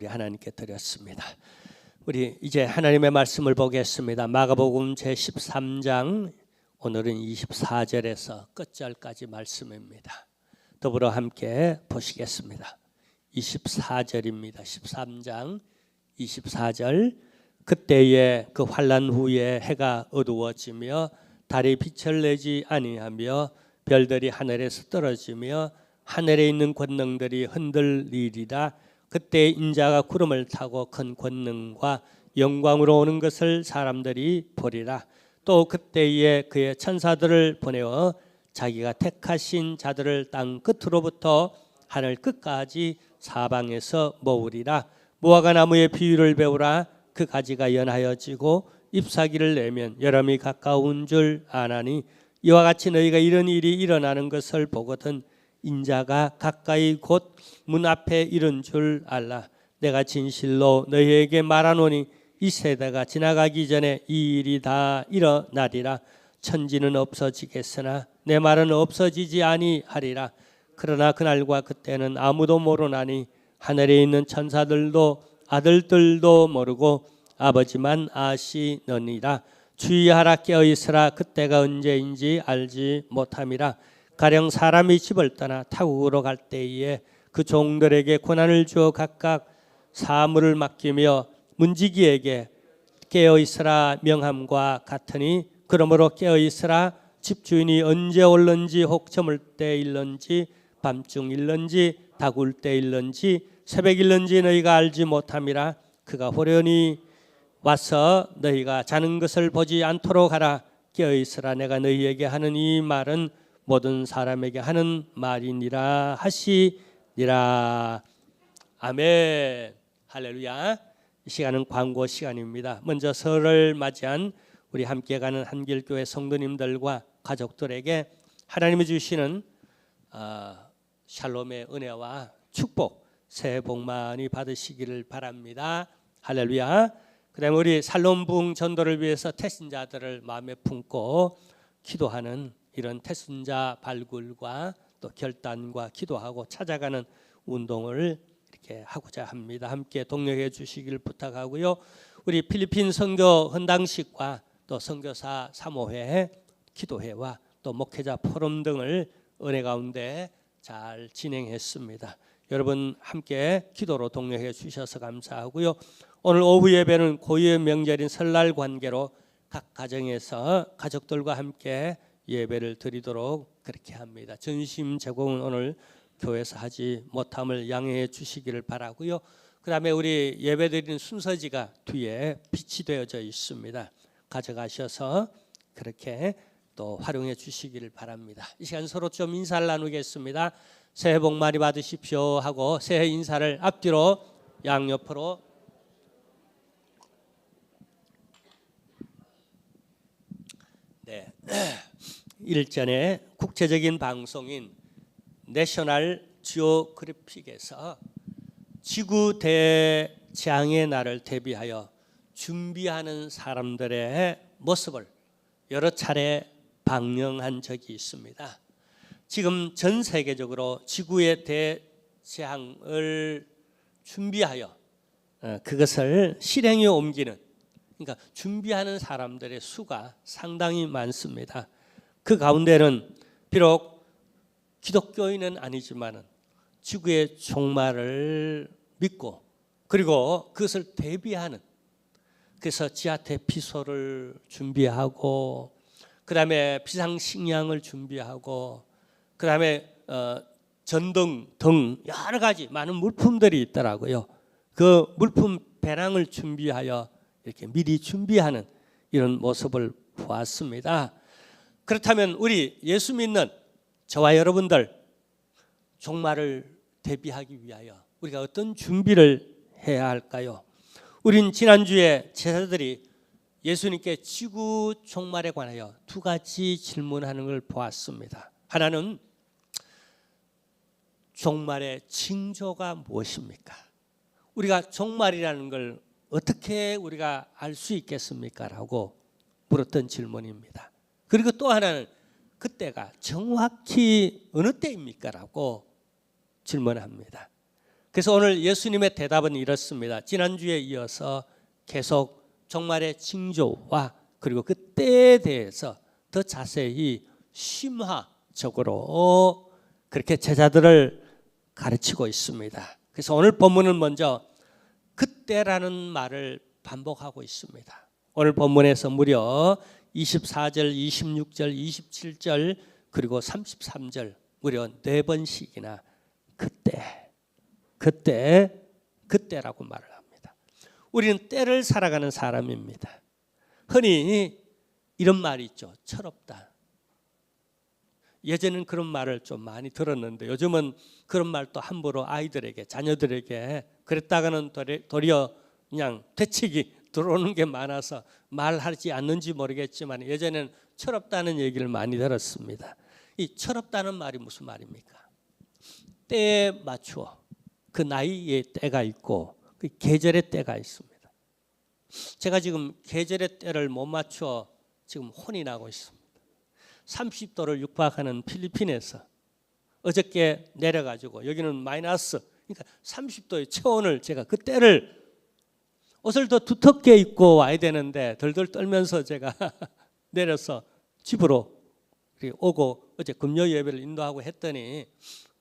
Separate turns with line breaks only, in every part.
우리 하나님께 드렸습니다. 우리 이제 하나님의 말씀을 보겠습니다. 마가복음 제13장 오늘은 24절에서 끝절까지 말씀입니다. 더불어 함께 보시겠습니다. 24절입니다. 13장 24절. 그때에 그 환난 후에 해가 어두워지며 달이 빛을 내지 아니하며 별들이 하늘에서 떨어지며 하늘에 있는 권능들이 흔들리리라. 그때 인자가 구름을 타고 큰 권능과 영광으로 오는 것을 사람들이 보리라. 또 그때에 그의 천사들을 보내어 자기가 택하신 자들을 땅 끝으로부터 하늘 끝까지 사방에서 모으리라. 무화과 나무의 비유를 배우라. 그 가지가 연하여지고 잎사귀를 내면 여름이 가까운 줄 아나니 이와 같이 너희가 이런 일이 일어나는 것을 보거든 인자가 가까이 곧 문 앞에 이른 줄 알라. 내가 진실로 너희에게 말하노니 이 세대가 지나가기 전에 이 일이 다 일어나리라. 천지는 없어지겠으나 내 말은 없어지지 아니하리라. 그러나 그날과 그때는 아무도 모르나니 하늘에 있는 천사들도 아들들도 모르고 아버지만 아시느니라. 주의하라, 깨어있으라. 그때가 언제인지 알지 못함이라. 가령 사람이 집을 떠나 타국으로 갈 때에 그 종들에게 고난을 주어 각각 사물을 맡기며 문지기에게 깨어있으라 명함과 같으니 그러므로 깨어있으라. 집주인이 언제 올는지 혹 저물 때 일는지 밤중 일는지 다굴 때 일는지 새벽 일는지 너희가 알지 못함이라. 그가 호련히 와서 너희가 자는 것을 보지 않도록 하라. 깨어있으라. 내가 너희에게 하는 이 말은 모든 사람에게 하는 말이니라 하시니라. 아멘. 할렐루야. 이 시간은 광고 시간입니다. 먼저 설을 맞이한 우리 함께 가는 한길교회 성도님들과 가족들에게 하나님이 주시는 샬롬의 은혜와 축복, 새해 복 많이 받으시기를 바랍니다. 할렐루야. 그 다음에 우리 살롬부흥 전도를 위해서 태신자들을 마음에 품고 기도하는 이런 태순자 발굴과 또 결단과 기도하고 찾아가는 운동을 이렇게 하고자 합니다. 함께 동력해 주시길 부탁하고요. 우리 필리핀 선교 헌당식과 또 선교사 사모회, 기도회와 또 목회자 포럼 등을 은혜 가운데 잘 진행했습니다. 여러분 함께 기도로 동력해 주셔서 감사하고요. 오늘 오후 예배는 고유의 명절인 설날 관계로 각 가정에서 가족들과 함께 예배를 드리도록 그렇게 합니다. 전심 제공은 오늘 교회에서 하지 못함을 양해해 주시기를 바라고요. 그 다음에 우리 예배 드리는 순서지가 뒤에 빛이 되어져 있습니다. 가져가셔서 그렇게 또 활용해 주시기를 바랍니다. 이 시간 서로 좀 인사를 나누겠습니다. 새해 복 많이 받으십시오 하고 새해 인사를 앞뒤로 양옆으로 네. 일전에 국제적인 방송인 내셔널 지오그래픽에서 지구 대재앙의 날을 대비하여 준비하는 사람들의 모습을 여러 차례 방영한 적이 있습니다. 지금 전 세계적으로 지구의 대재앙을 준비하여 그것을 실행에 옮기는, 그러니까 준비하는 사람들의 수가 상당히 많습니다. 그 가운데는 비록 기독교인은 아니지만 지구의 종말을 믿고 그리고 그것을 대비하는, 그래서 지하태 피소를 준비하고 그 다음에 비상식량을 준비하고 그 다음에 전등 등 여러 가지 많은 물품들이 있더라고요. 그 물품 배낭을 준비하여 이렇게 미리 준비하는 이런 모습을 보았습니다. 그렇다면 우리 예수 믿는 저와 여러분들 종말을 대비하기 위하여 우리가 어떤 준비를 해야 할까요? 우린 지난주에 제자들이 예수님께 지구 종말에 관하여 두 가지 질문하는 걸 보았습니다. 하나는 종말의 징조가 무엇입니까? 우리가 종말이라는 걸 어떻게 우리가 알 수 있겠습니까? 라고 물었던 질문입니다. 그리고 또 하나는 그때가 정확히 어느 때입니까? 라고 질문합니다. 그래서 오늘 예수님의 대답은 이렇습니다. 지난주에 이어서 계속 종말의 징조와 그리고 그 때에 대해서 더 자세히 심화적으로 그렇게 제자들을 가르치고 있습니다. 그래서 오늘 본문은 먼저 그때라는 말을 반복하고 있습니다. 오늘 본문에서 무려 24절, 26절, 27절 그리고 33절 무려 4번씩이나 그때라고 말을 합니다. 우리는 때를 살아가는 사람입니다. 흔히 이런 말이 있죠. 철없다. 예전에는 그런 말을 좀 많이 들었는데 요즘은 그런 말도 함부로 아이들에게, 자녀들에게 그랬다가는 도리어 그냥 되치기 들어오는 게 많아서 말하지 않는지 모르겠지만 예전에는 철없다는 얘기를 많이 들었습니다. 이 철없다는 말이 무슨 말입니까? 때에 맞추어 그 나이의 때가 있고 그 계절의 때가 있습니다. 제가 지금 계절의 때를 못 맞추어 지금 혼이 나고 있습니다. 30도를 육박하는 필리핀에서 어저께 내려가지고 여기는 마이너스, 그러니까 30도의 체온을 제가 그 때를 옷을 더 두텁게 입고 와야 되는데 덜덜 떨면서 제가 내려서 집으로 오고 어제 금요 예배를 인도하고 했더니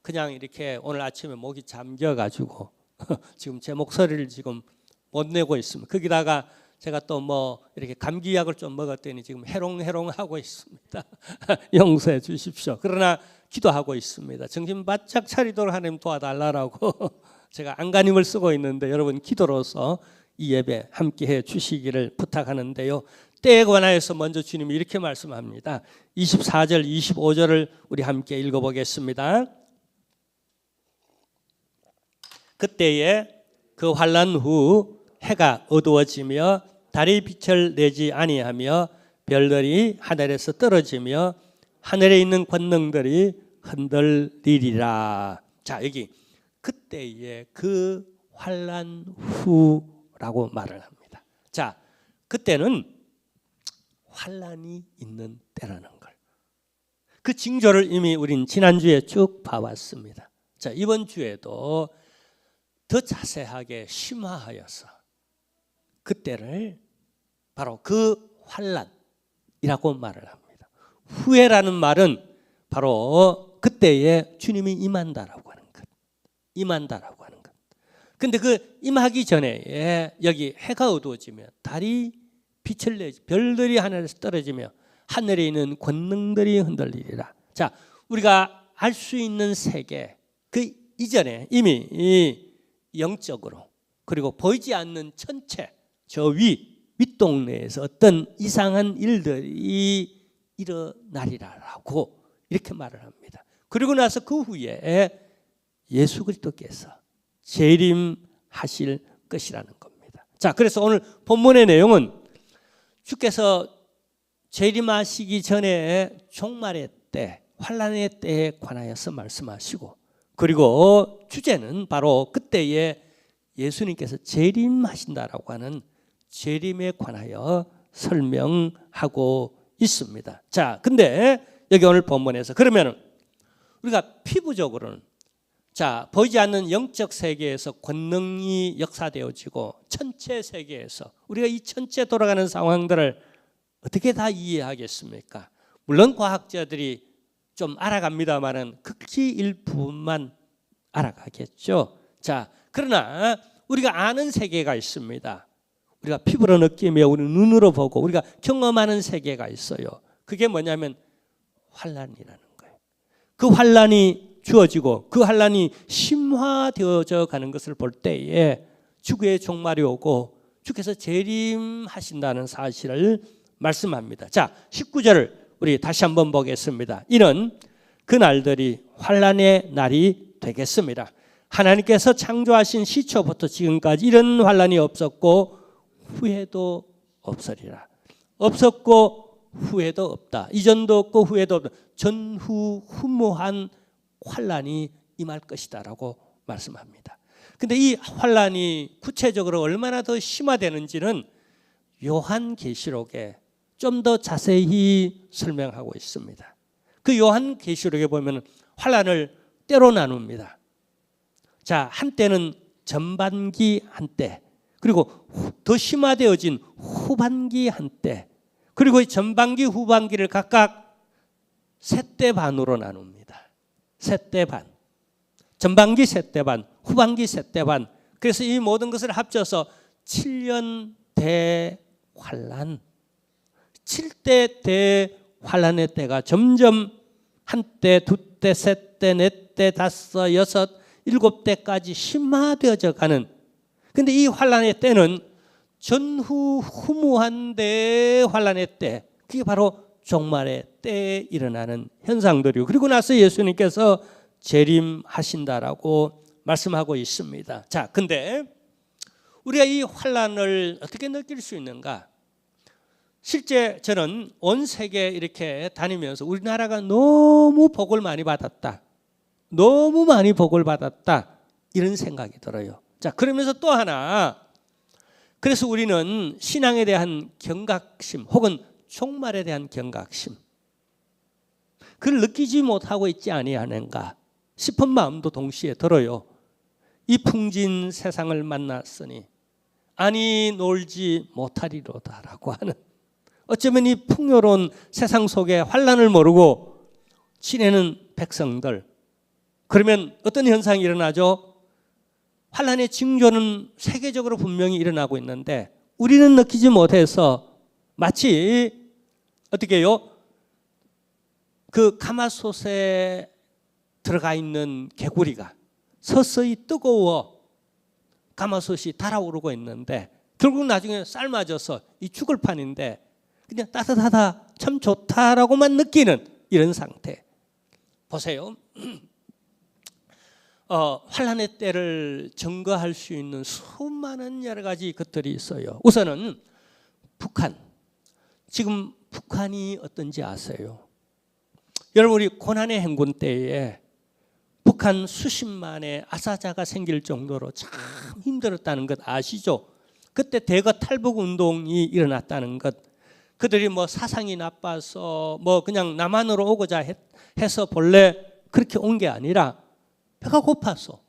그냥 이렇게 오늘 아침에 목이 잠겨가지고 지금 제 목소리를 지금 못 내고 있습니다. 거기다가 제가 또 뭐 이렇게 감기약을 좀 먹었더니 지금 해롱해롱하고 있습니다. 용서해 주십시오. 그러나 기도하고 있습니다. 정신 바짝 차리도록 하나님 도와달라고 제가 안간힘을 쓰고 있는데 여러분 기도로서 이 예배 함께해 주시기를 부탁하는데요. 때에 관하여서 먼저 주님이 이렇게 말씀합니다. 24절, 25절을 우리 함께 읽어보겠습니다. 그때에 그 환난 후 해가 어두워지며 달이 빛을 내지 아니하며 별들이 하늘에서 떨어지며 하늘에 있는 권능들이 흔들리리라. 자, 여기 그때에 그 환난 후라고 말을 합니다. 자, 그때는 환난이 있는 때라는 걸. 그 징조를 이미 우린 지난주에 쭉 봐왔습니다. 자, 이번 주에도 더 자세하게 심화하여서 그때를 바로 그 환난이라고 말을 합니다. 후회라는 말은 바로 그때에 주님이 임한다라고 하는 것. 임한다라고 하는 것. 근데 그 임하기 전에 여기 해가 어두워지며 달이 빛을 내지 별들이 하늘에서 떨어지며 하늘에 있는 권능들이 흔들리리라. 자, 우리가 알 수 있는 세계 그 이전에 이미 이 영적으로 그리고 보이지 않는 천체 저 윗동네에서 어떤 이상한 일들이 일어나리라고 이렇게 말을 합니다. 그리고 나서 그 후에 예수 그리스도께서 재림하실 것이라는 겁니다. 자, 그래서 오늘 본문의 내용은 주께서 재림하시기 전에 종말의 때, 환난의 때에 관하여서 말씀하시고 그리고 주제는 바로 그때에 예수님께서 재림하신다라고 하는 재림에 관하여 설명하고 있습니다. 자, 근데 여기 오늘 본문에서 그러면 우리가 피부적으로는 자, 보이지 않는 영적 세계에서 권능이 역사되어지고 천체 세계에서 우리가 이 천체 돌아가는 상황들을 어떻게 다 이해하겠습니까? 물론 과학자들이 좀 알아갑니다만은 극히 일부만 알아가겠죠. 자, 그러나 우리가 아는 세계가 있습니다. 우리가 피부로 느끼며 우리 눈으로 보고 우리가 경험하는 세계가 있어요. 그게 뭐냐면 환난이라는 거예요. 그 환난이 주어지고 그 환난이 심화되어져 가는 것을 볼 때에 주의 종말이 오고 주께서 재림하신다는 사실을 말씀합니다. 자, 19절을 우리 다시 한번 보겠습니다. 이는 그 날들이 환난의 날이 되겠습니다. 하나님께서 창조하신 시초부터 지금까지 이런 환난이 없었고 후회도 없으리라. 없었고 후회도 없다. 이전도 없고 후회도 없다. 전후후무한 환난이 임할 것이다라고 말씀합니다. 근데 이 환난이 구체적으로 얼마나 더 심화되는지는 요한계시록에 좀 더 자세히 설명하고 있습니다. 그 요한계시록에 보면 환난을 때로 나눕니다. 자, 한때는 전반기 한때, 그리고 더 심화되어진 후반기 한때, 그리고 전반기 후반기를 각각 세 대 반으로 나눕니다. 세 대 반. 전반기 세 대 반, 후반기 세 대 반. 그래서 이 모든 것을 합쳐서 7년 대환란, 7대 대환란의 때가 점점 한때, 두때, 셋때, 넷때, 다섯, 여섯, 일곱 때까지 심화되어져 가는. 근데 이 환란의 때는 전후후무한 대환란의 때, 그게 바로 종말의 때에 일어나는 현상들이고, 그리고 나서 예수님께서 재림하신다라고 말씀하고 있습니다. 자, 근데 우리가 이 환란을 어떻게 느낄 수 있는가? 실제 저는 온 세계 이렇게 다니면서 우리나라가 너무 복을 많이 받았다, 너무 많이 복을 받았다, 이런 생각이 들어요. 자, 그러면서 또 하나, 그래서 우리는 신앙에 대한 경각심 혹은 종말에 대한 경각심, 그걸 느끼지 못하고 있지 아니하는가 싶은 마음도 동시에 들어요. 이 풍진 세상을 만났으니 아니 놀지 못하리로다라고 하는, 어쩌면 이 풍요로운 세상 속에 환란을 모르고 지내는 백성들, 그러면 어떤 현상이 일어나죠? 환란의 징조는 세계적으로 분명히 일어나고 있는데 우리는 느끼지 못해서 마치 어떻게 해요? 그 가마솥에 들어가 있는 개구리가 서서히 뜨거워 가마솥이 달아오르고 있는데 결국 나중에 삶아져서 이 죽을 판인데 그냥 따뜻하다, 참 좋다라고만 느끼는 이런 상태. 보세요. 환란의 때를 증거할 수 있는 수많은 여러 가지 것들이 있어요. 우선은 북한. 지금 북한이 어떤지 아세요? 여러분, 우리 고난의 행군 때에 북한 수십만의 아사자가 생길 정도로 참 힘들었다는 것 아시죠? 그때 대거 탈북 운동이 일어났다는 것. 그들이 뭐 사상이 나빠서 뭐 그냥 남한으로 오고자 해서 본래 그렇게 온 게 아니라 배가 고파서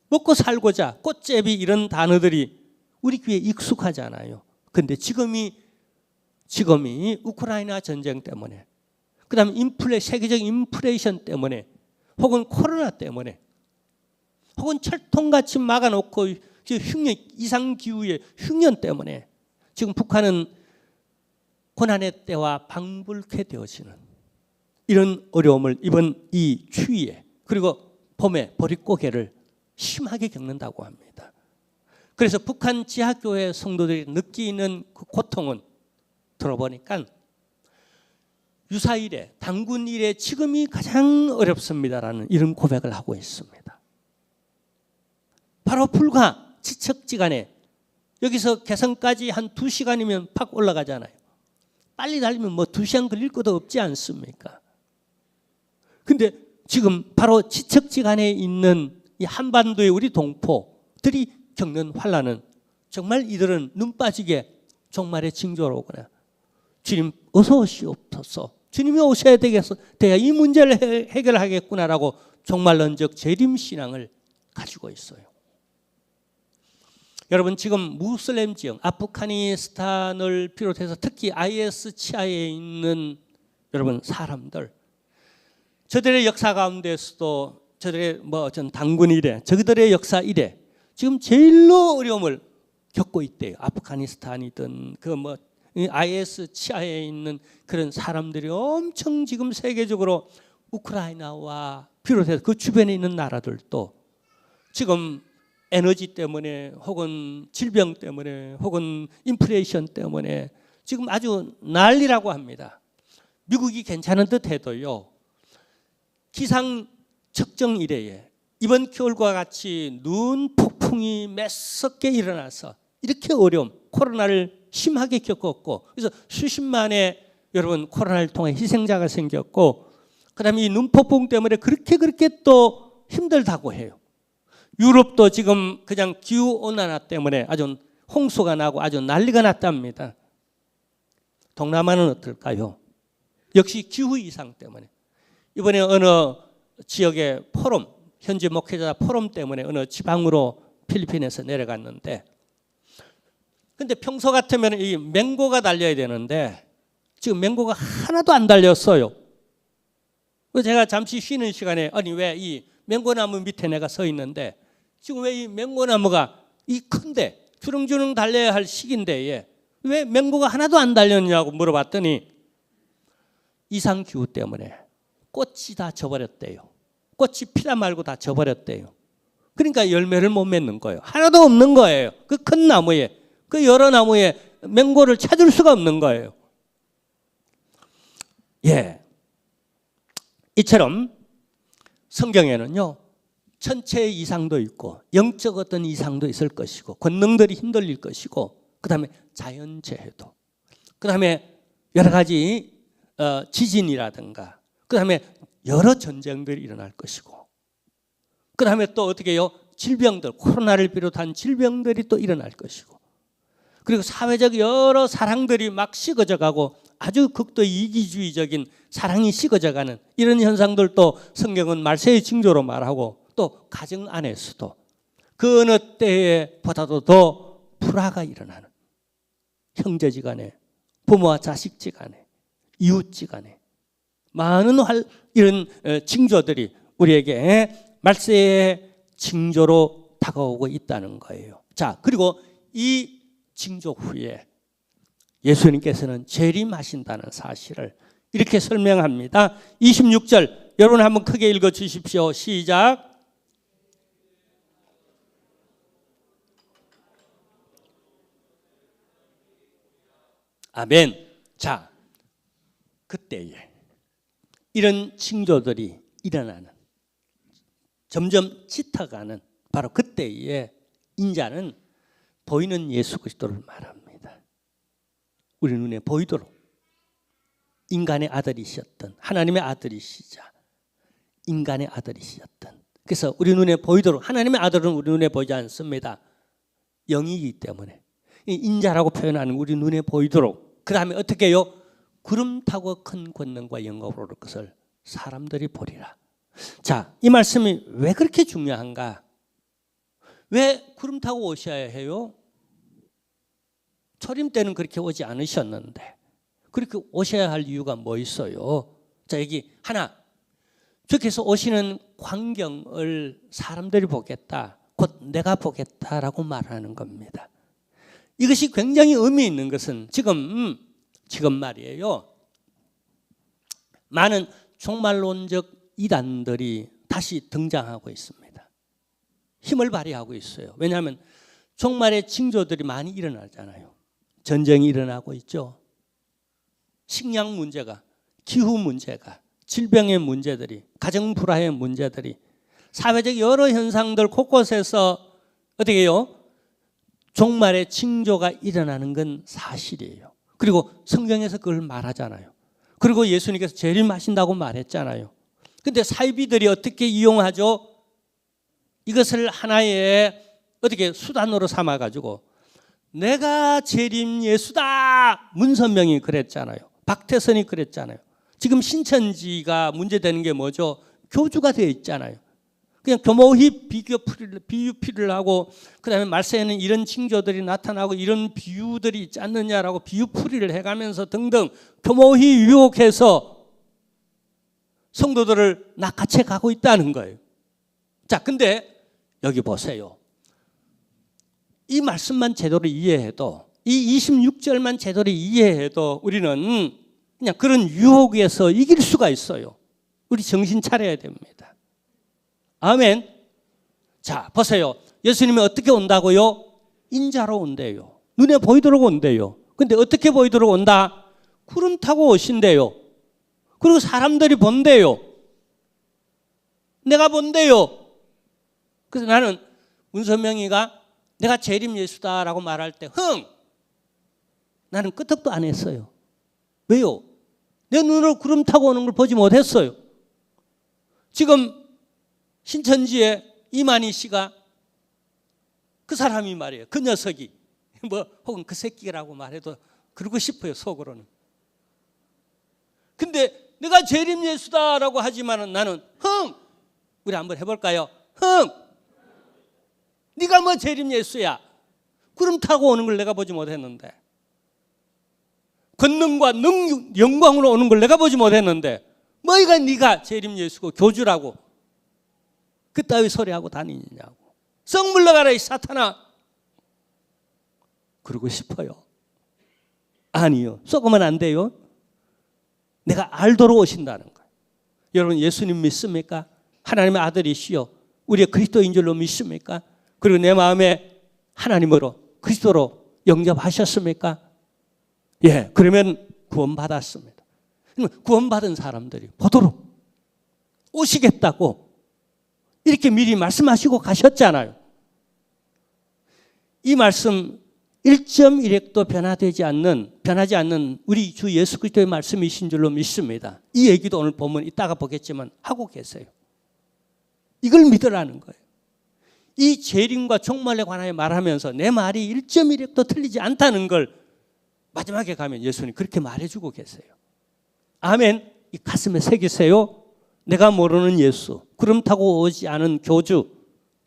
먹고 살고자, 꽃제비 이런 단어들이 우리 귀에 익숙하잖아요. 근데 지금이 우크라이나 전쟁 때문에, 그다음에 세계적 인플레이션 때문에, 혹은 코로나 때문에, 혹은 철통같이 막아놓고 흉년, 이상기후의 흉년 때문에 지금 북한은 고난의 때와 방불케 되어지는 이런 어려움을 이번 이 추위에, 그리고 봄에 보릿고개를 심하게 겪는다고 합니다. 그래서 북한 지하교회 성도들이 느끼는 그 고통은 들어보니까 유사 이래, 단군 이래 지금이 가장 어렵습니다라는 이런 고백을 하고 있습니다. 바로 불과 지척지간에 여기서 개성까지 한 2시간이면 팍 올라가잖아요. 빨리 달리면 뭐 2시간 걸릴 것도 없지 않습니까? 근데 지금 바로 지척지간에 있는 이 한반도의 우리 동포들이 겪는 환란은 정말 이들은 눈 빠지게 종말의 징조로 오거나, 주님 어서 오시옵소서, 주님이 오셔야 되겠어, 이 문제를 해결하겠구나라고 종말론적 재림신앙을 가지고 있어요. 여러분, 지금 무슬림 지역, 아프가니스탄을 비롯해서 특히 IS 치하에 있는 여러분 사람들, 저들의 역사 가운데서도 저들의 전 단군 이래, 저들의 역사 이래 지금 제일로 어려움을 겪고 있대요. 아프가니스탄이든 IS 치하에 있는 그런 사람들이 엄청 지금 세계적으로 우크라이나와 비롯해서 그 주변에 있는 나라들도 지금 에너지 때문에 혹은 질병 때문에 혹은 인플레이션 때문에 지금 아주 난리라고 합니다. 미국이 괜찮은 듯 해도요, 기상 측정 이래에 이번 겨울과 같이 눈 폭풍이 매섭게 일어나서 이렇게 어려움, 코로나를 심하게 겪었고, 그래서 수십만의 여러분 코로나를 통해 희생자가 생겼고, 그다음에 이 눈폭풍 때문에 그렇게 또 힘들다고 해요. 유럽도 지금 그냥 기후온난화 때문에 아주 홍수가 나고 아주 난리가 났답니다. 동남아는 어떨까요? 역시 기후 이상 때문에. 이번에 어느 지역의 현지 목회자 포럼 때문에 어느 지방으로 필리핀에서 내려갔는데, 근데 평소 같으면 이 맹고가 달려야 되는데 지금 맹고가 하나도 안 달렸어요. 그래서 제가 잠시 쉬는 시간에 아니 왜 이 맹고나무 밑에 내가 서 있는데 지금 왜 이 맹고나무가 이 큰데 주렁주렁 달려야 할 시기인데 왜 맹고가 하나도 안 달렸냐고 물어봤더니 이상기후 때문에 꽃이 다 져버렸대요. 꽃이 피다 말고 다 져버렸대요. 그러니까 열매를 못 맺는 거예요. 하나도 없는 거예요. 그 큰 나무에, 그 여러 나무에 맹고를 찾을 수가 없는 거예요. 예, 이처럼 성경에는요 천체의 이상도 있고 영적 어떤 이상도 있을 것이고 권능들이 힘들릴 것이고 그 다음에 자연재해도, 그 다음에 여러 가지 지진이라든가, 그 다음에 여러 전쟁들이 일어날 것이고, 그 다음에 또 어떻게 해요? 질병들, 코로나를 비롯한 질병들이 또 일어날 것이고, 그리고 사회적 여러 사랑들이 막 식어져 가고 아주 극도 이기주의적인 사랑이 식어져가는 이런 현상들도 성경은 말세의 징조로 말하고, 또 가정 안에서도 그 어느 때보다도 더 불화가 일어나는, 형제지간에, 부모와 자식지간에, 이웃지간에 많은 이런 징조들이 우리에게 말세의 징조로 다가오고 있다는 거예요. 자, 그리고 이 징조 후에 예수님께서는 재림하신다는 사실을 이렇게 설명합니다. 26절 여러분 한번 크게 읽어 주십시오. 시작. 아멘. 자, 그때에 이런 징조들이 일어나는, 점점 짙어가는 바로 그때에 인자는 보이는 예수 그리스도를 말합니다. 우리 눈에 보이도록 인간의 아들이셨던, 하나님의 아들이시자 인간의 아들이셨던, 그래서 우리 눈에 보이도록, 하나님의 아들은 우리 눈에 보이지 않습니다. 영이기 때문에 인자라고 표현하는 우리 눈에 보이도록, 그 다음에 어떻게 해요? 구름 타고 큰 권능과 영광으로 오를 것을 사람들이 보리라. 자, 이 말씀이 왜 그렇게 중요한가? 왜 구름 타고 오셔야 해요? 초림 때는 그렇게 오지 않으셨는데 그렇게 오셔야 할 이유가 뭐 있어요? 자, 여기 하나, 주께서 오시는 광경을 사람들이 보겠다, 곧 내가 보겠다라고 말하는 겁니다. 이것이 굉장히 의미 있는 것은 지금 말이에요, 많은 종말론적 이단들이 다시 등장하고 있습니다. 힘을 발휘하고 있어요. 왜냐하면 종말의 징조들이 많이 일어나잖아요. 전쟁이 일어나고 있죠. 식량 문제가, 기후 문제가, 질병의 문제들이, 가정 불화의 문제들이, 사회적 여러 현상들 곳곳에서 어떻게 해요? 종말의 징조가 일어나는 건 사실이에요. 그리고 성경에서 그걸 말하잖아요. 그리고 예수님께서 재림하신다고 말했잖아요. 근데 사이비들이 어떻게 이용하죠? 이것을 하나의 어떻게 수단으로 삼아가지고 내가 재림 예수다, 문선명이 그랬잖아요. 박태선이 그랬잖아요. 지금 신천지가 문제되는 게 뭐죠? 교주가 되어 있잖아요. 그냥 교모히 비유풀이를 하고, 그 다음에 말세에는 이런 징조들이 나타나고 이런 비유들이 있지 않느냐라고 비유풀이를 해가면서 등등 교모히 유혹해서 성도들을 낚아채 가고 있다는 거예요. 자, 근데 여기 보세요. 이 말씀만 제대로 이해해도, 이 26절만 제대로 이해해도 우리는 그냥 그런 유혹에서 이길 수가 있어요. 우리 정신 차려야 됩니다. 아멘. 자, 보세요. 예수님이 어떻게 온다고요? 인자로 온대요. 눈에 보이도록 온대요. 근데 어떻게 보이도록 온다? 구름 타고 오신대요. 그리고 사람들이 본대요. 내가 본대요. 그래서 나는 문선명이가 내가 재림 예수다라고 말할 때 나는 끄떡도 안 했어요. 왜요? 내 눈으로 구름 타고 오는 걸 보지 못했어요. 지금 신천지의 이만희 씨가, 그 사람이 말이에요, 그 녀석이 뭐 혹은 그 새끼라고 말해도 그러고 싶어요, 속으로는. 근데 내가 재림 예수다라고 하지만은 나는 우리 한번 해볼까요? 흥! 네가 뭐 재림 예수야? 구름 타고 오는 걸 내가 보지 못했는데, 권능과 영광으로 오는 걸 내가 보지 못했는데 뭐이가 네가 재림 예수고 교주라고 그따위 소리하고 다니느냐고. 썩 물러가라 이 사탄아. 그러고 싶어요. 아니요, 썩으면 안 돼요. 내가 알도록 오신다는 거예요. 여러분, 예수님 믿습니까? 하나님의 아들이시요 우리의 그리스도인 줄로 믿습니까? 그리고 내 마음에 하나님으로 그리스도로 영접하셨습니까? 예, 그러면 구원받았습니다. 구원받은 사람들이 보도록 오시겠다고 이렇게 미리 말씀하시고 가셨잖아요. 이 말씀 1.1핵도 변하지 않는 우리 주 예수 그리스도의 말씀이신 줄로 믿습니다. 이 얘기도 오늘 보면 이따가 보겠지만 하고 계세요. 이걸 믿으라는 거예요. 이 재림과 종말에 관하여 말하면서 내 말이 1.1핵도 틀리지 않다는 걸 마지막에 가면 예수님 그렇게 말해주고 계세요. 아멘. 이 가슴에 새기세요. 내가 모르는 예수, 구름 타고 오지 않은 교주,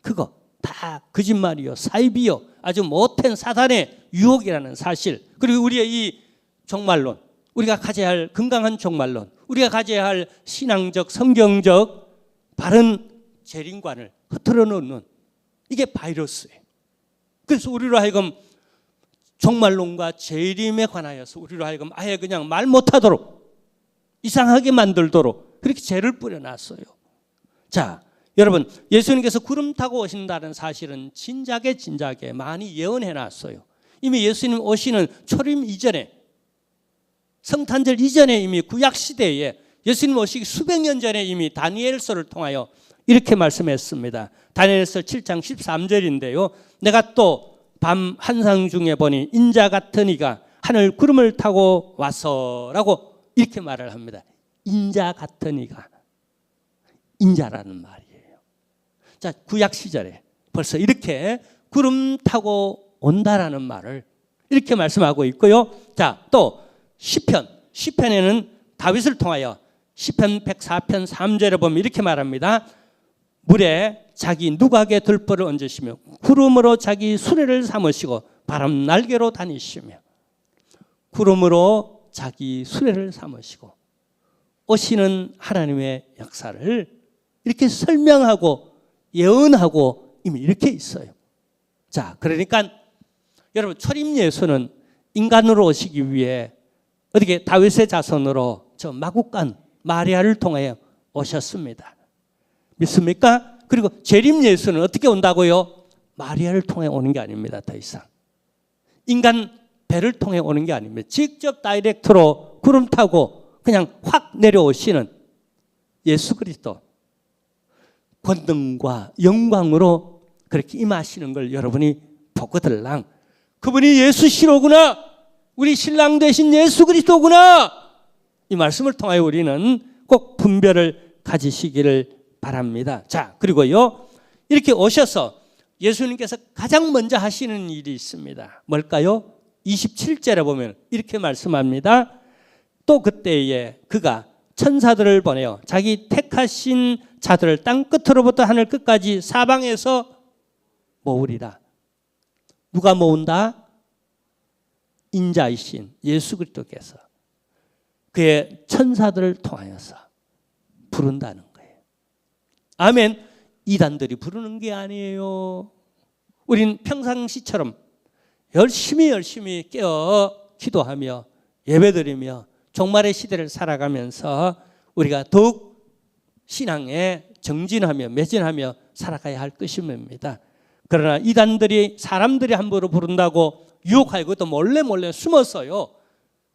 그거 다 거짓말이요, 사이비요, 아주 못된 사단의 유혹이라는 사실. 그리고 우리의 이 종말론, 우리가 가져야 할 건강한 종말론, 우리가 가져야 할 신앙적, 성경적 바른 재림관을 흐트러 놓는 이게 바이러스예요. 그래서 우리로 하여금 종말론과 재림에 관하여서 우리로 하여금 아예 그냥 말 못하도록 이상하게 만들도록 그렇게 죄를 뿌려놨어요. 자, 여러분, 예수님께서 구름 타고 오신다는 사실은 진작에 많이 예언해놨어요. 이미 예수님 오시는 초림 이전에, 성탄절 이전에 이미 구약시대에 예수님 오시기 수백 년 전에 이미 다니엘서를 통하여 이렇게 말씀했습니다. 다니엘서 7장 13절인데요. 내가 또 밤 환상 중에 보니 인자 같은 이가 하늘 구름을 타고 와서라고 이렇게 말을 합니다. 인자 같은 이가, 인자라는 말이에요. 자, 구약 시절에 벌써 이렇게 구름 타고 온다라는 말을 이렇게 말씀하고 있고요. 자, 또 시편에는 다윗을 통하여 시편 104편 3절에 보면 이렇게 말합니다. 물에 자기 누각의 들보를 얹으시며 구름으로 자기 수레를 삼으시고 바람 날개로 다니시며, 구름으로 자기 수레를 삼으시고 오시는 하나님의 역사를 이렇게 설명하고 예언하고 이미 이렇게 있어요. 자, 그러니까 여러분, 초림 예수는 인간으로 오시기 위해 어떻게 다윗의 자손으로 저 마구간 마리아를 통해 오셨습니다. 믿습니까? 그리고 재림 예수는 어떻게 온다고요? 마리아를 통해 오는 게 아닙니다. 더 이상 인간 배를 통해 오는 게 아닙니다. 직접 다이렉트로 구름 타고 그냥 확 내려오시는 예수 그리스도, 권능과 영광으로 그렇게 임하시는 걸 여러분이 보거들랑 그분이 예수시로구나, 우리 신랑 되신 예수 그리스도구나, 이 말씀을 통하여 우리는 꼭 분별을 가지시기를 바랍니다. 자, 그리고요, 이렇게 오셔서 예수님께서 가장 먼저 하시는 일이 있습니다. 뭘까요? 27절에 보면 이렇게 말씀합니다. 또 그때에 그가 천사들을 보내어 자기 택하신 자들을 땅 끝으로부터 하늘 끝까지 사방에서 모으리라. 누가 모은다? 인자이신 예수 그리스도께서 그의 천사들을 통하여서 부른다는 거예요. 아멘. 이단들이 부르는 게 아니에요. 우린 평상시처럼 열심히 깨어 기도하며 예배드리며 종말의 시대를 살아가면서 우리가 더욱 신앙에 정진하며 매진하며 살아가야 할 것입니다. 그러나 이단들이 사람들이 함부로 부른다고 유혹하고 그것도 몰래 숨었어요.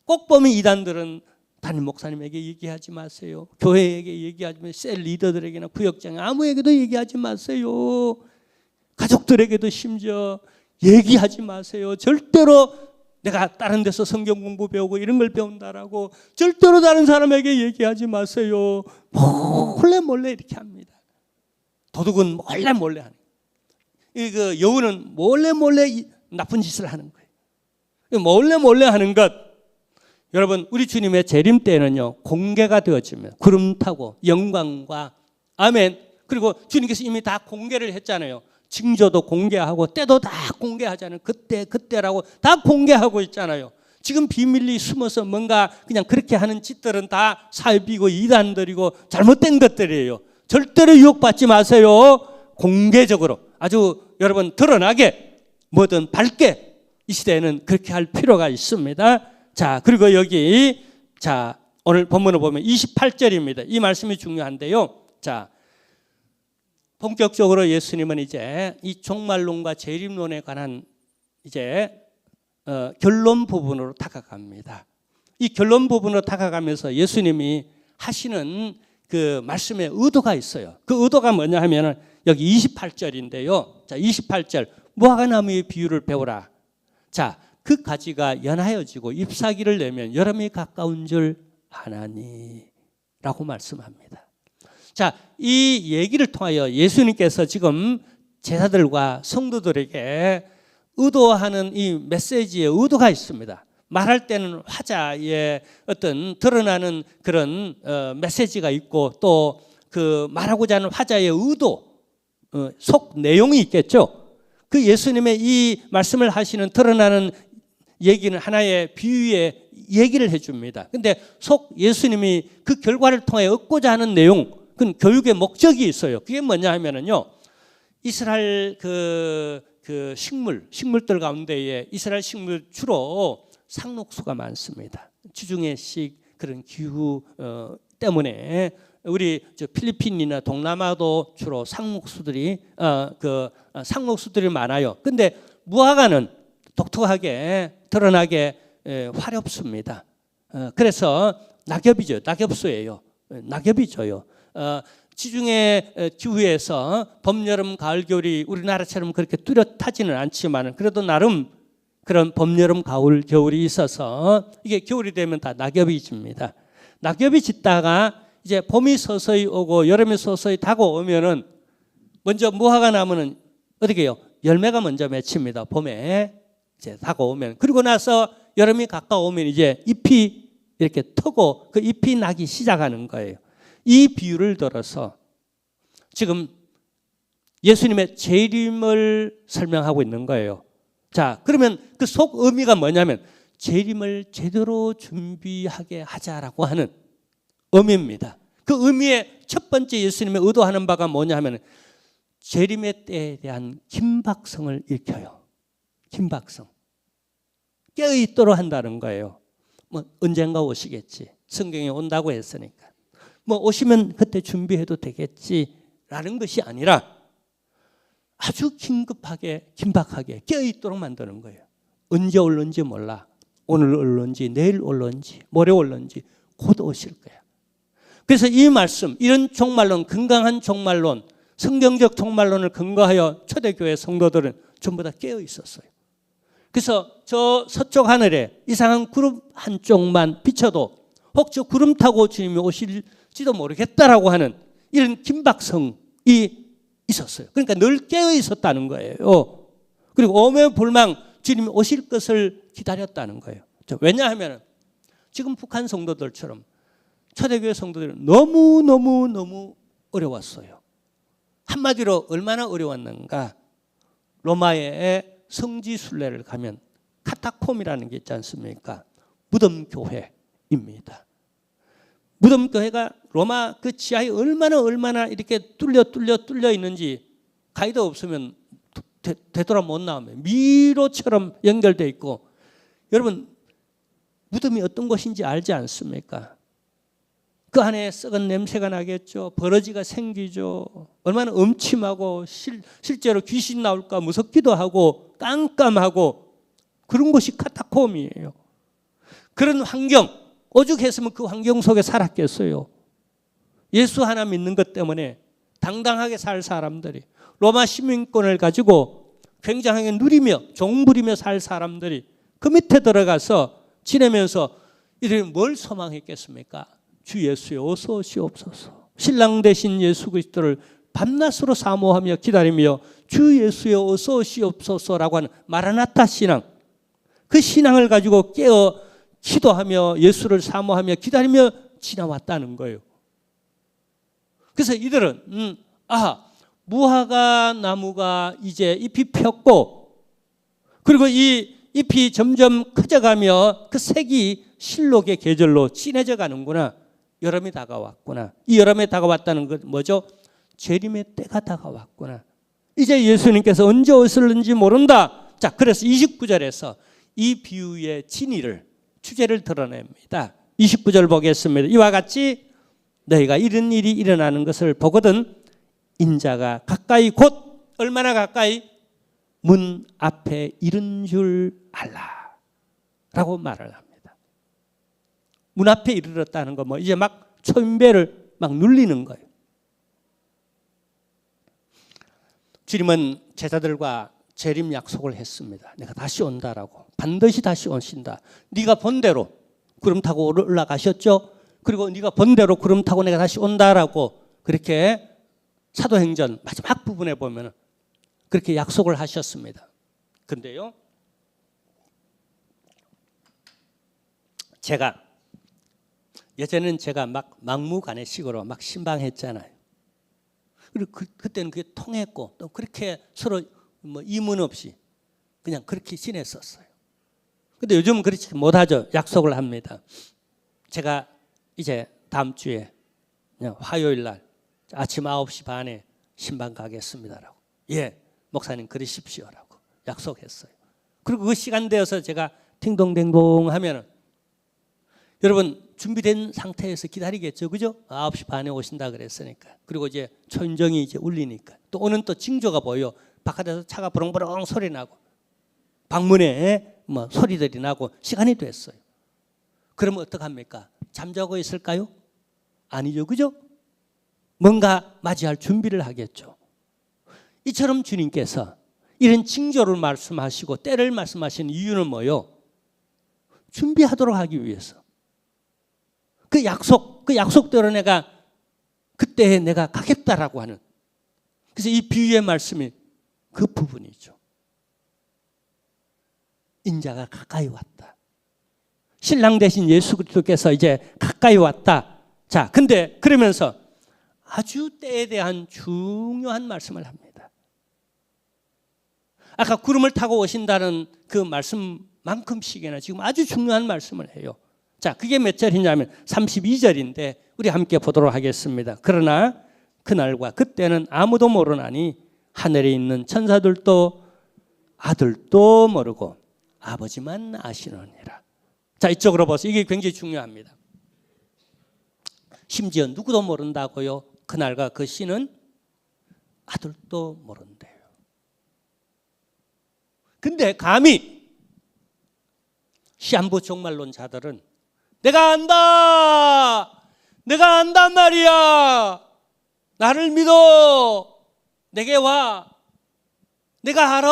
꼭 보면 이단들은 담임 목사님에게 얘기하지 마세요. 교회에게 얘기하지 마세요. 셀 리더들에게나 구역장에 아무에게도 얘기하지 마세요. 가족들에게도 심지어 얘기하지 마세요. 절대로 내가 다른 데서 성경 공부 배우고 이런 걸 배운다라고 절대로 다른 사람에게 얘기하지 마세요. 몰래 이렇게 합니다. 도둑은 몰래 하는 거예요. 그 여우는 몰래 나쁜 짓을 하는 거예요. 몰래 하는 것. 여러분, 우리 주님의 재림 때는요 공개가 되어지면 구름 타고 영광과 아멘 그리고 주님께서 이미 다 공개를 했잖아요. 징조도 공개하고 때도 다 공개하잖아요. 그때라고 다 공개하고 있잖아요. 지금 비밀리 숨어서 뭔가 그냥 그렇게 하는 짓들은 다 사이비고 이단들이고 잘못된 것들이에요. 절대로 유혹받지 마세요. 공개적으로 아주 여러분 드러나게 뭐든 밝게 이 시대에는 그렇게 할 필요가 있습니다. 자, 그리고 여기 자 오늘 본문을 보면 28절입니다. 이 말씀이 중요한데요. 자, 본격적으로 예수님은 이제 이 종말론과 재림론에 관한 이제 결론 부분으로 다가갑니다. 이 결론 부분으로 다가가면서 예수님이 하시는 그 말씀의 의도가 있어요. 그 의도가 뭐냐 하면은 여기 28절인데요. 자, 28절 무화과나무의 비유를 배우라. 자, 그 가지가 연하여지고 잎사귀를 내면 여름이 가까운 줄 아나니 라고 말씀합니다. 자, 이 얘기를 통하여 예수님께서 지금 제자들과 성도들에게 의도하는 이 메시지의 의도가 있습니다. 말할 때는 화자의 어떤 드러나는 그런 메시지가 있고 또 그 말하고자 하는 화자의 의도, 속 내용이 있겠죠. 그 예수님의 이 말씀을 하시는 드러나는 얘기는 하나의 비유의 얘기를 해줍니다. 근데 속 예수님이 그 결과를 통해 얻고자 하는 내용, 그건 교육의 목적이 있어요. 그게 뭐냐 하면은요, 이스라엘 그 식물들 가운데에 이스라엘 식물 주로 상록수가 많습니다. 지중해식 그런 기후 때문에 우리 필리핀이나 동남아도 주로 상록수들이 많아요. 근데 무화과는 독특하게 드러나게 화렵습니다. 그래서 낙엽이죠. 낙엽수예요. 낙엽이 져요. 지중해 기후에서 봄, 여름, 가을, 겨울이 우리나라처럼 그렇게 뚜렷하지는 않지만 그래도 나름 그런 봄, 여름, 가을, 겨울이 있어서 이게 겨울이 되면 다 낙엽이 집니다. 낙엽이 짓다가 이제 봄이 서서히 오고 여름이 서서히 다가오면은 먼저 무화과 나무는 어떻게 해요? 열매가 먼저 맺힙니다. 봄에 이제 다가오면. 그리고 나서 여름이 가까우면 이제 잎이 이렇게 트고 그 잎이 나기 시작하는 거예요. 이 비유를 들어서 지금 예수님의 재림을 설명하고 있는 거예요. 자, 그러면 그 속 의미가 뭐냐면 재림을 제대로 준비하게 하자라고 하는 의미입니다. 그 의미의 첫 번째 예수님의 의도하는 바가 뭐냐 하면 재림의 때에 대한 긴박성을 일으켜요. 긴박성. 깨어있도록 한다는 거예요. 뭐 언젠가 오시겠지. 성경에 온다고 했으니까. 뭐 오시면 그때 준비해도 되겠지라는 것이 아니라 아주 긴급하게 긴박하게 깨어있도록 만드는 거예요. 언제 올는지 몰라. 오늘 올는지 내일 올는지 모레 올는지 곧 오실 거야. 그래서 이 말씀, 이런 종말론, 건강한 종말론, 성경적 종말론을 근거하여 초대교회 성도들은 전부 다 깨어 있었어요. 그래서 저 서쪽 하늘에 이상한 구름 한쪽만 비춰도 혹 저 구름 타고 주님이 오실지도 모르겠다라고 하는 이런 긴박성이 있었어요. 그러니까 늘 깨어 있었다는 거예요. 그리고 오매불망 주님이 오실 것을 기다렸다는 거예요. 왜냐하면 지금 북한 성도들처럼 초대교회 성도들은 너무 어려웠어요. 한마디로 얼마나 어려웠는가? 로마의 성지 순례를 가면 카타콤이라는 게 있지 않습니까? 무덤교회입니다. 무덤교회가 로마 그 지하에 얼마나 이렇게 뚫려 있는지 가이드 없으면 되돌아 못 나오면 미로처럼 연결되어 있고, 여러분 무덤이 어떤 곳인지 알지 않습니까? 그 안에 썩은 냄새가 나겠죠. 버러지가 생기죠. 얼마나 음침하고 실제로 귀신 나올까 무섭기도 하고 깜깜하고 그런 곳이 카타콤이에요. 그런 환경, 오죽했으면 그 환경 속에 살았겠어요. 예수 하나 믿는 것 때문에 당당하게 살 사람들이, 로마 시민권을 가지고 굉장하게 누리며 종부리며 살 사람들이 그 밑에 들어가서 지내면서 이들이 뭘 소망했겠습니까? 주 예수여 어서 오시옵소서. 신랑 되신 예수 그리스도를 밤낮으로 사모하며 기다리며 주 예수여 어서 오시옵소서라고 하는 마라나타 신앙, 그 신앙을 가지고 깨어 기도하며 예수를 사모하며 기다리며 지나왔다는 거예요. 그래서 이들은 무화과 나무가 이제 잎이 폈고, 그리고 이 잎이 점점 커져가며 그 색이 실록의 계절로 진해져 가는구나. 여름이 다가왔구나. 이 여름에 다가왔다는 건 뭐죠? 재림의 때가 다가왔구나. 이제 예수님께서 언제 오실는지 모른다. 자, 그래서 29절에서 이 비유의 진위를, 주제를 드러냅니다. 29절 보겠습니다. 이와 같이 너희가 이런 일이 일어나는 것을 보거든 인자가 가까이, 곧 얼마나 가까이? 문 앞에 이른 줄 알라 라고 말을 합니다. 문 앞에 이르렀다는 건 뭐 이제 막 초인배를 막 눌리는 거예요. 주님은 제자들과 재림 약속을 했습니다. 내가 다시 온다라고. 반드시 다시 오신다. 네가 본 대로 구름 타고 올라가셨죠? 그리고 네가 본 대로 구름 타고 내가 다시 온다라고 그렇게 사도행전 마지막 부분에 보면 그렇게 약속을 하셨습니다. 그런데요, 예전에는 제가 막 막무가내식으로 막 신방했잖아요. 그리고 그때는 그게 통했고 또 그렇게 서로 뭐 이문 없이 그냥 그렇게 지냈었어요. 근데 요즘은 그렇지 못하죠. 약속을 합니다. 제가 이제 다음 주에 그냥 화요일 날 아침 9시 반에 신방 가겠습니다라고. 예, 목사님 그러십시오라고 약속했어요. 그리고 그 시간 되어서 제가 딩동댕동 하면은 여러분 준비된 상태에서 기다리겠죠, 그죠? 9시 반에 오신다 그랬으니까. 그리고 이제 초인종이 이제 울리니까 또 오는 또 징조가 보여. 바깥에서 차가 부렁부렁 소리 나고 방문에 뭐 소리들이 나고 시간이 됐어요. 그러면 어떡합니까? 잠자고 있을까요? 아니죠, 그죠? 뭔가 맞이할 준비를 하겠죠. 이처럼 주님께서 이런 징조를 말씀하시고 때를 말씀하시는 이유는 뭐요? 준비하도록 하기 위해서. 그 약속대로 내가 그때 내가 가겠다라고 하는. 그래서 이 비유의 말씀이 그 부분이죠. 인자가 가까이 왔다. 신랑 대신 예수 그리스도께서 이제 가까이 왔다. 자, 근데 그러면서 아주 때에 대한 중요한 말씀을 합니다. 아까 구름을 타고 오신다는 그 말씀만큼씩이나 지금 아주 중요한 말씀을 해요. 자, 그게 몇 절이냐면 32절인데 우리 함께 보도록 하겠습니다. 그러나 그날과 그때는 아무도 모르나니 하늘에 있는 천사들도 아들도 모르고 아버지만 아시느니라. 자, 이쪽으로 보세요. 이게 굉장히 중요합니다. 심지어 누구도 모른다고요. 그날과 그 시는 아들도 모른대요. 근데 감히 시한부 종말론자들은 내가 안다! 내가 안단 말이야! 나를 믿어! 내게 와! 내가 알아!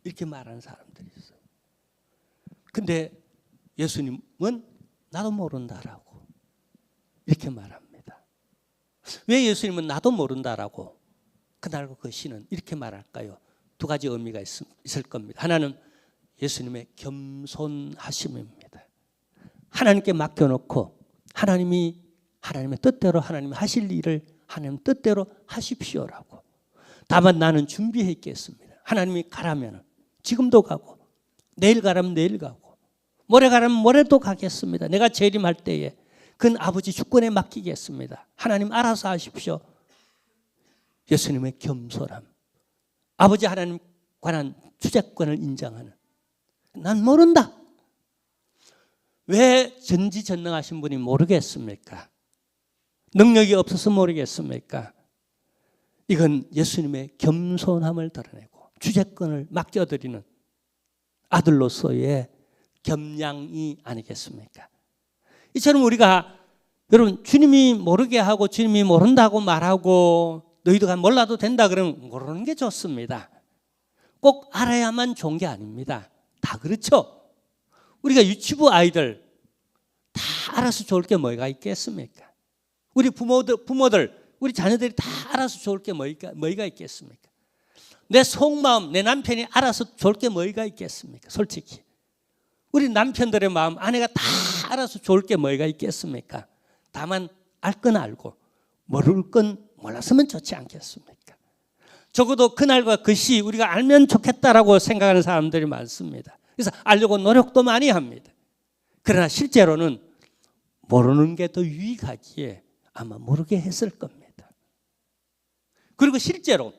이렇게 말하는 사람들이 있어요. 근데 예수님은 나도 모른다라고 이렇게 말합니다. 왜 예수님은 나도 모른다라고 그날과 그 시는 이렇게 말할까요? 두 가지 의미가 있을 겁니다. 하나는 예수님의 겸손하심입니다. 하나님께 맡겨놓고 하나님의 뜻대로 하나님이 하실 일을 하나님 뜻대로 하십시오라고. 다만 나는 준비해 있겠습니다. 하나님이 가라면 지금도 가고 내일 가라면 내일 가고 모레 가라면 모레도 가겠습니다. 내가 재림할 때에 그건 아버지 주권에 맡기겠습니다. 하나님 알아서 하십시오. 예수님의 겸손함, 아버지 하나님 관한 주재권을 인정하는. 난 모른다. 왜 전지전능하신 분이 모르겠습니까? 능력이 없어서 모르겠습니까? 이건 예수님의 겸손함을 드러내고 주재권을 맡겨드리는 아들로서의 겸양이 아니겠습니까? 이처럼 우리가 여러분 주님이 모르게 하고 주님이 모른다고 말하고 너희들가 몰라도 된다 그러면 모르는 게 좋습니다. 꼭 알아야만 좋은 게 아닙니다. 다 그렇죠? 우리가 유치부 아이들 다 알아서 좋을 게 뭐가 있겠습니까? 우리 부모들 우리 자녀들이 다 알아서 좋을 게 뭐가 있겠습니까? 내 속마음 내 남편이 알아서 좋을 게 뭐가 있겠습니까? 솔직히 우리 남편들의 마음 아내가 다 알아서 좋을 게 뭐가 있겠습니까? 다만 알 건 알고 모를 건 몰랐으면 좋지 않겠습니까? 적어도 그날과 그 시 우리가 알면 좋겠다라고 생각하는 사람들이 많습니다. 그래서 알려고 노력도 많이 합니다. 그러나 실제로는 모르는 게 더 유익하기에 아마 모르게 했을 겁니다. 그리고 실제로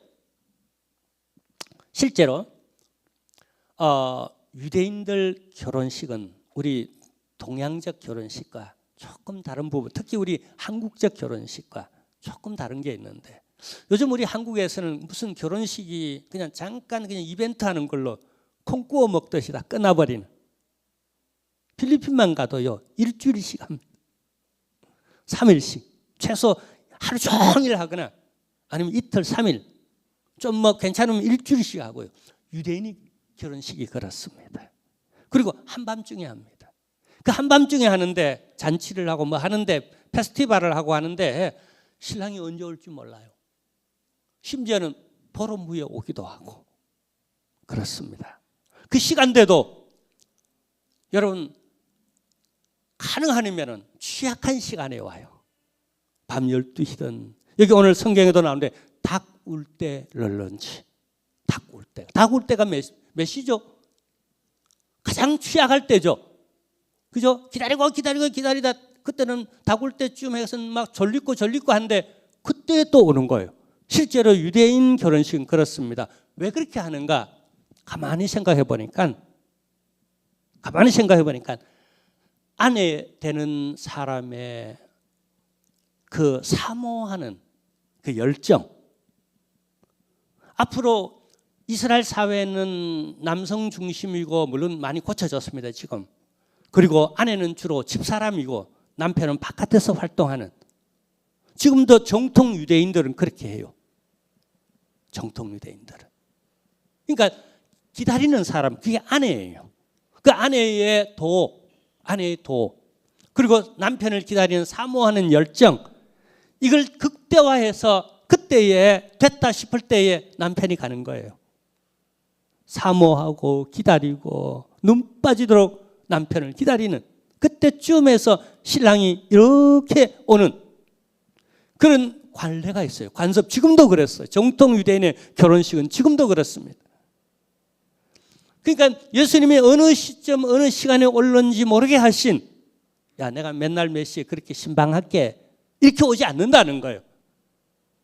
유대인들 결혼식은 우리 동양적 결혼식과 조금 다른 부분, 특히 우리 한국적 결혼식과 조금 다른 게 있는데, 요즘 우리 한국에서는 무슨 결혼식이 그냥 잠깐 그냥 이벤트 하는 걸로 콩 구워 먹듯이 다 끝나버리는, 필리핀만 가도요 일주일씩 합니다. 3일씩 최소 하루 종일 하거나 아니면 이틀 3일, 좀 뭐 괜찮으면 일주일씩 하고요. 유대인이 결혼식이 그렇습니다. 그리고 한밤중에 합니다. 그 한밤중에 하는데 잔치를 하고 뭐 하는데 페스티벌을 하고 하는데 신랑이 언제 올지 몰라요. 심지어는 보름 후에 오기도 하고 그렇습니다. 그 시간대도 여러분 가능하면 취약한 시간에 와요. 밤 12시든 여기 오늘 성경에도 나오는데 닭 울 때 럴런지, 닭 울 때가 몇 시죠? 가장 취약할 때죠. 그죠? 기다리다 그때는 닭 울 때쯤 해서 막 졸리고 한데 그때 또 오는 거예요. 실제로 유대인 결혼식은 그렇습니다. 왜 그렇게 하는가? 가만히 생각해 보니까 아내 되는 사람의 그 사모하는 그 열정, 앞으로 이스라엘 사회는 남성 중심이고 물론 많이 고쳐졌습니다 지금. 그리고 아내는 주로 집사람이고 남편은 바깥에서 활동하는, 지금도 정통 유대인들은 그렇게 해요. 정통 유대인들은. 그러니까 기다리는 사람, 그게 아내예요. 그 아내의 도, 그리고 남편을 기다리는 사모하는 열정, 이걸 극대화해서 그때에 됐다 싶을 때에 남편이 가는 거예요. 사모하고 기다리고 눈 빠지도록 남편을 기다리는 그때쯤에서 신랑이 이렇게 오는 그런 관례가 있어요. 관습, 지금도 그랬어요. 정통 유대인의 결혼식은 지금도 그렇습니다. 그러니까 예수님이 어느 시점 어느 시간에 올는지 모르게 하신, 야 내가 맨날 몇 시에 그렇게 신방할게, 이렇게 오지 않는다는 거예요.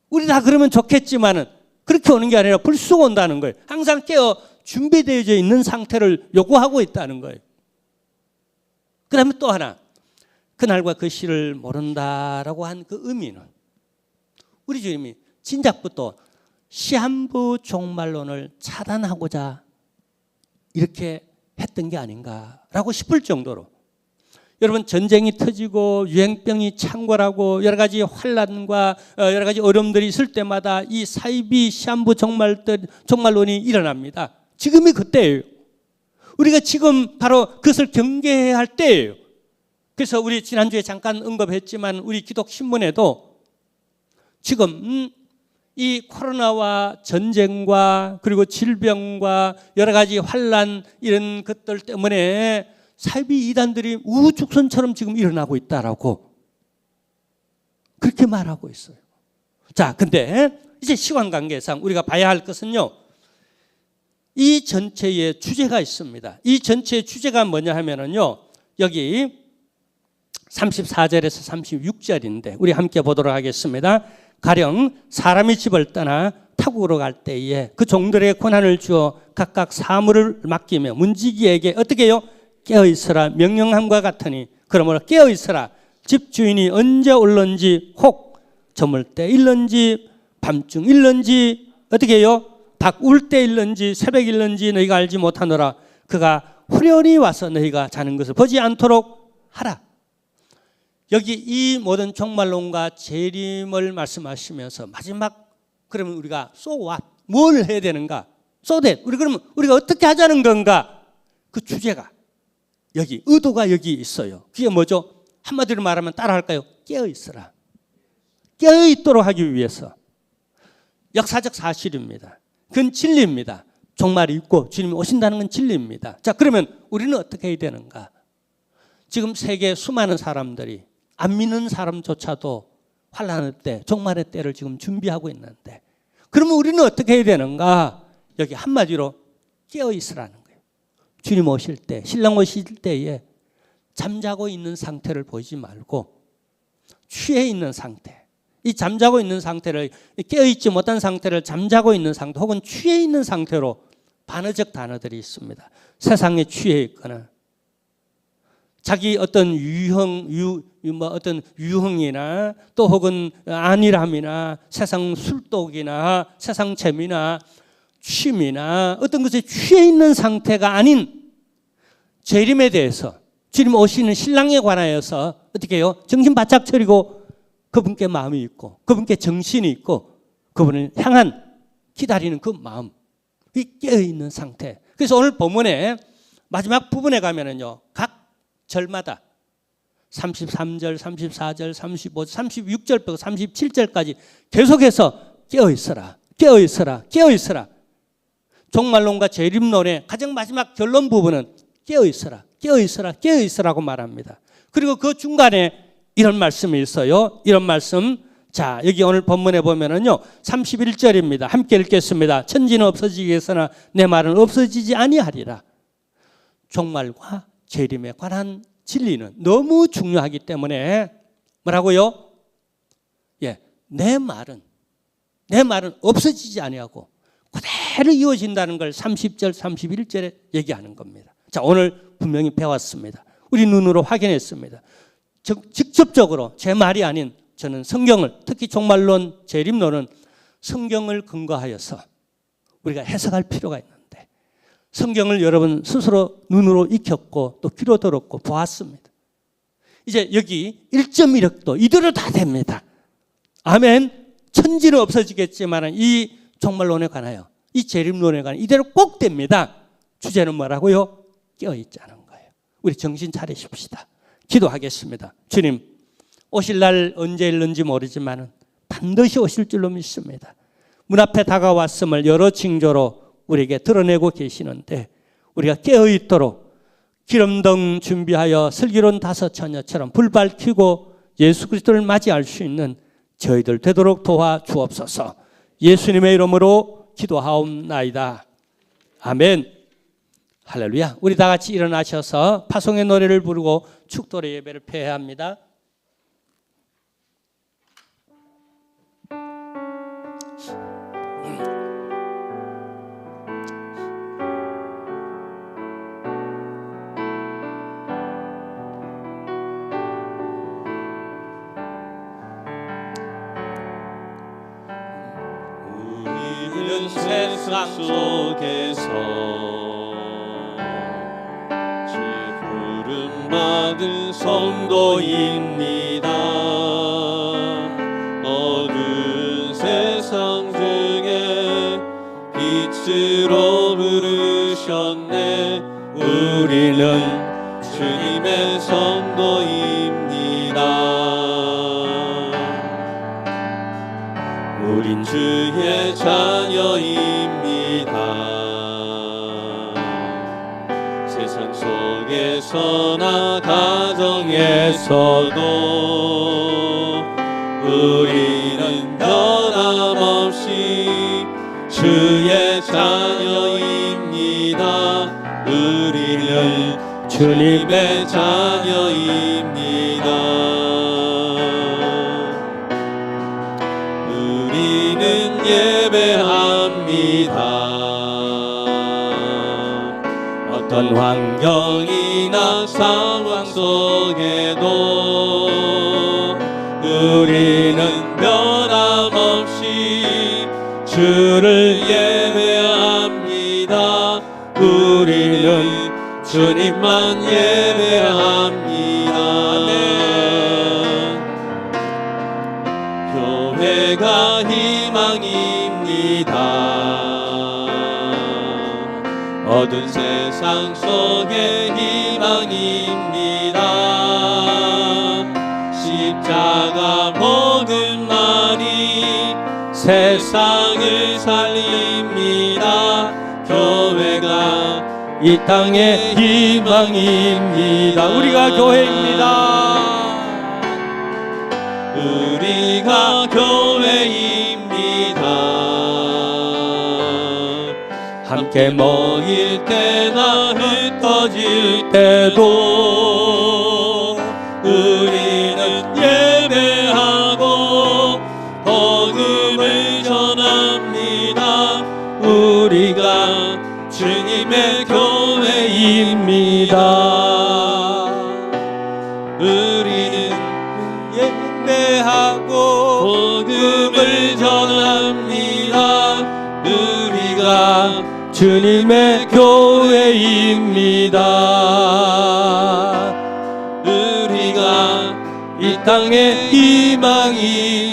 우리 다 그러면 좋겠지만은 그렇게 오는 게 아니라 불쑥 온다는 거예요. 항상 깨어 준비되어져 있는 상태를 요구하고 있다는 거예요. 그 다음에 또 하나, 그날과 그 시를 모른다라고 한 그 의미는, 우리 주님이 진작부터 시한부 종말론을 차단하고자 이렇게 했던 게 아닌가라고 싶을 정도로, 여러분 전쟁이 터지고 유행병이 창궐하고 여러 가지 환란과 여러 가지 어려움들이 있을 때마다 이 사이비 시한부 종말론이 일어납니다. 지금이 그때예요. 우리가 지금 바로 그것을 경계해야 할 때예요. 그래서 우리 지난주에 잠깐 언급했지만 우리 기독신문에도 지금 이 코로나와 전쟁과 그리고 질병과 여러 가지 환란 이런 것들 때문에 사이비 이단들이 우후죽순처럼 지금 일어나고 있다라고 그렇게 말하고 있어요. 자, 근데 이제 시간 관계상 우리가 봐야 할 것은요, 이 전체의 주제가 있습니다. 이 전체의 주제가 뭐냐 하면은요, 여기 34절에서 36절인데 우리 함께 보도록 하겠습니다. 가령 사람이 집을 떠나 타국으로 갈 때에 그 종들의 권한을 주어 각각 사물을 맡기며 문지기에게 어떻게 해요? 깨어있으라 명령함과 같으니, 그러므로 깨어있으라, 집주인이 언제 올는지 혹 저물 때 일는지 밤중 일는지 어떻게 해요? 닭 울 때 일는지 새벽 일는지 너희가 알지 못하노라. 그가 후련히 와서 너희가 자는 것을 보지 않도록 하라. 여기 이 모든 종말론과 재림을 말씀하시면서 마지막, 그러면 우리가 so what? 뭘 해야 되는가? so that. 그러면 우리가 어떻게 하자는 건가? 그 주제가 여기, 의도가 여기 있어요. 그게 뭐죠? 한마디로 말하면 따라할까요? 깨어있으라. 깨어있도록 하기 위해서. 역사적 사실입니다. 그건 진리입니다. 종말이 있고 주님이 오신다는 건 진리입니다. 자, 그러면 우리는 어떻게 해야 되는가? 지금 세계 수많은 사람들이, 안 믿는 사람조차도 환난의 때, 종말의 때를 지금 준비하고 있는데, 그러면 우리는 어떻게 해야 되는가? 여기 한마디로 깨어 있으라는 거예요. 주님 오실 때, 신랑 오실 때에 잠자고 있는 상태를 보이지 말고 취해 있는 상태, 이 잠자고 있는 상태를, 깨어있지 못한 상태를 잠자고 있는 상태 혹은 취해 있는 상태로 반어적 단어들이 있습니다. 세상에 취해 있거나 자기 어떤 어떤 유흥이나 또 혹은 안일함이나 세상 술독이나 세상 재미나 취미나 어떤 것에 취해 있는 상태가 아닌 재림에 대해서, 주님 오시는 신랑에 관하여서 어떻게 해요? 정신 바짝 차리고 그분께 마음이 있고 그분께 정신이 있고 그분을 향한 기다리는 그 마음, 이 깨어있는 상태. 그래서 오늘 본문에 마지막 부분에 가면은요, 각 절마다 33절, 34절, 35절, 36절부터 37절까지 계속해서 깨어있어라, 깨어있어라, 깨어있어라. 종말론과 재림론의 가장 마지막 결론 부분은 깨어있어라, 깨어있어라, 깨어있어라고 말합니다. 그리고 그 중간에 이런 말씀이 있어요. 이런 말씀. 자, 여기 오늘 본문에 보면은요, 31절입니다. 함께 읽겠습니다. 천지는 없어지겠으나 내 말은 없어지지 아니하리라. 종말과 재림에 관한 진리는 너무 중요하기 때문에 뭐라고요? 예, 내 말은 없어지지 아니하고 그대로 이어진다는 걸 30절, 31절에 얘기하는 겁니다. 자, 오늘 분명히 배웠습니다. 우리 눈으로 확인했습니다. 직접적으로 제 말이 아닌 저는 성경을, 특히 종말론, 재림론은 성경을 근거하여서 우리가 해석할 필요가 있는데, 성경을 여러분 스스로 눈으로 익혔고 또 귀로 들었고 보았습니다. 이제 여기 1.1억도 이대로 다 됩니다. 아멘. 천지는 없어지겠지만 이 종말론에 관하여, 이 재림론에 관하여 이대로 꼭 됩니다. 주제는 뭐라고요? 깨어있자는 거예요. 우리 정신 차리십시다. 기도하겠습니다. 주님, 오실 날 언제일는지 모르지만 반드시 오실 줄로 믿습니다. 문 앞에 다가왔음을 여러 징조로 우리에게 드러내고 계시는데, 우리가 깨어있도록 기름등 준비하여 슬기로운 다섯 처녀처럼 불 밝히고 예수 그리스도를 맞이할 수 있는 저희들 되도록 도와주옵소서. 예수님의 이름으로 기도하옵나이다. 아멘. 할렐루야. 우리 다 같이 일어나셔서 파송의 노래를 부르고 축도의 예배를 폐해야 합니다.
우리는 세상 속에서 부름받은 성도입니다. 어두운 세상 중에 빛으로 부르셨네. 우리는 주님의 성도입니다. 우린 주의 자녀입니다. 세상 속에서나 가정에서도 우리는 변함없이 주의 자녀입니다. 우리는 주님의 자녀입니다. 우리는 예배합니다. 어떤 환경이나 상황 속에도 우리는 변함없이 주를 예배합니다. 우리는 주님만 예배합니다. 교회가 희망입니다. 어두운 세상 속에 희망입니다. 십자가 복음만이 세상을 살립니다. 교회가 이 땅의 희망입니다. 우리가 교회입니다. 우리가 교회입니다. 함께 모일 때나 흩어질 때도 우리는 예배하고 복음을 전합니다. 우리가 주님의 교회입니다. 우리는 예배하고 복음을 전합니다. 우리가 주님의 교회입니다. 우리가 이 땅의 희망입니다.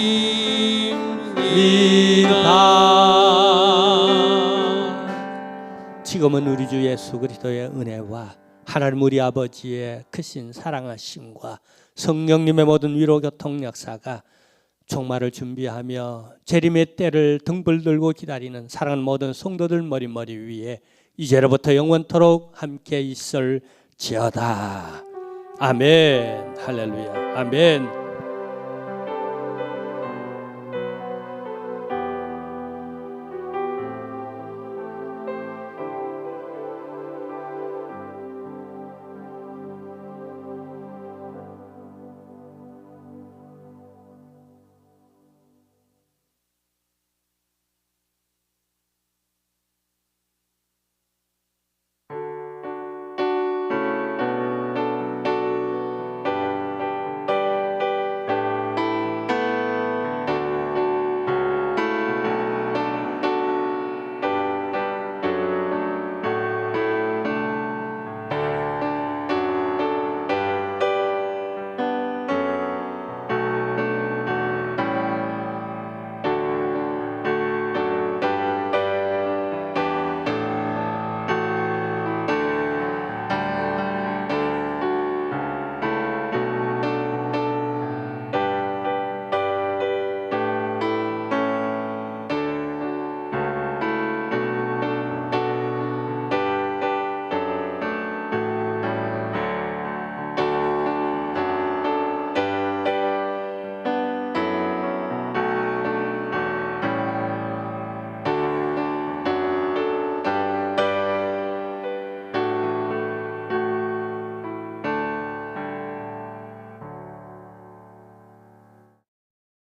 지금은 우리 주 예수 그리스도의 은혜와 하나님 우리 아버지의 크신 사랑하심과 성령님의 모든 위로 교통 역사가 종말을 준비하며 재림의 때를 등불 들고 기다리는 사랑하는 모든 성도들 머리 위에 이제로부터 영원토록 함께 있을지어다. 아멘. 할렐루야. 아멘.